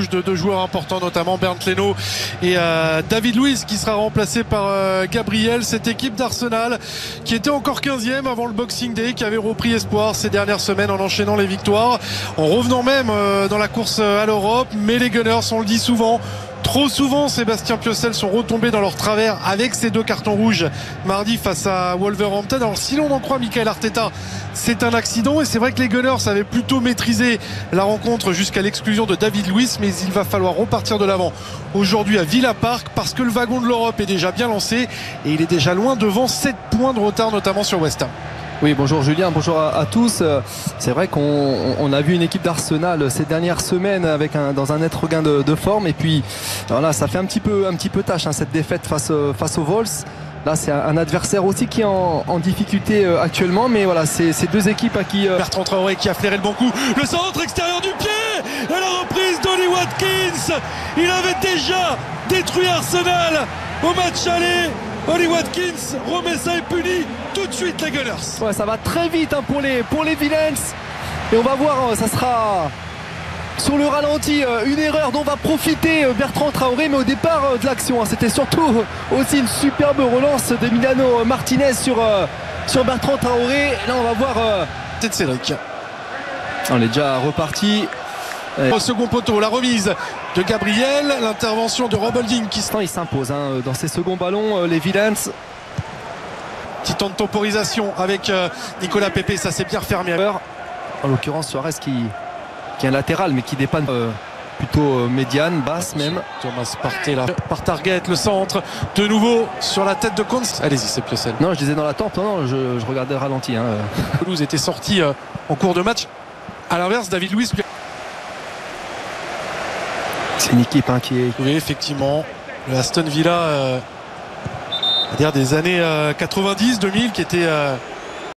touche de deux joueurs importants, notamment Bernd Leno et David Luiz, qui sera remplacé par Gabriel. Cette équipe d'Arsenal qui était encore 15e avant le Boxing Day, qui avait repris espoir ces dernières semaines en enchaînant les victoires, en revenant même dans la course à l'Europe. Mais les Gunners, on le dit souvent, trop souvent, Sébastien Piocel, sont retombés dans leur travers avec ces deux cartons rouges mardi face à Wolverhampton. Alors si l'on en croit Mikel Arteta, c'est un accident, et c'est vrai que les Gunners avaient plutôt maîtrisé la rencontre jusqu'à l'exclusion de David Luiz, mais il va falloir repartir de l'avant aujourd'hui à Villa Park, parce que le wagon de l'Europe est déjà bien lancé et il est déjà loin devant 7 points de retard, notamment sur West Ham. Oui, bonjour Julien, bonjour à tous. C'est vrai qu'on a vu une équipe d'Arsenal ces dernières semaines dans un net regain de forme, et puis voilà, ça fait un petit peu tâche, hein, cette défaite face aux Wolves. Là, c'est un adversaire aussi qui est en difficulté actuellement, mais voilà, c'est deux équipes à qui... Bertrand Traoré qui a flairé le bon coup, le centre extérieur du pied et la reprise d'Ollie Watkins. Il avait déjà détruit Arsenal au match aller. Ollie Watkins remet ça et punit tout de suite les Gunners. Ouais, ça va très vite, hein, pour les Villains, et on va voir, ça sera sur le ralenti une erreur dont va profiter Bertrand Traoré, mais au départ de l'action, hein, c'était surtout aussi une superbe relance d'Emiliano Martinez sur Bertrand Traoré. Là, on va voir Tête Cédric. On est déjà reparti. Au second poteau, la remise de Gabriel, l'intervention de Rob Holding il s'impose, hein, dans ses seconds ballons, les Villains. Petit temps de temporisation avec Nicolas Pepe, ça s'est bien refermé. En l'occurrence Suarez qui est un latéral, mais qui dépanne plutôt médiane, basse même. Thomas Partey là, par Target, le centre, de nouveau sur la tête de Konst. Allez-y, c'est Piocel. Non, je disais dans la tempe, non, je regardais le ralenti. Hein. Toulouse était sorti en cours de match. À l'inverse, David Luiz. C'est une équipe, hein, qui est... Oui, effectivement, le Aston Villa, c'est-à-dire des années 90, 2000, qui était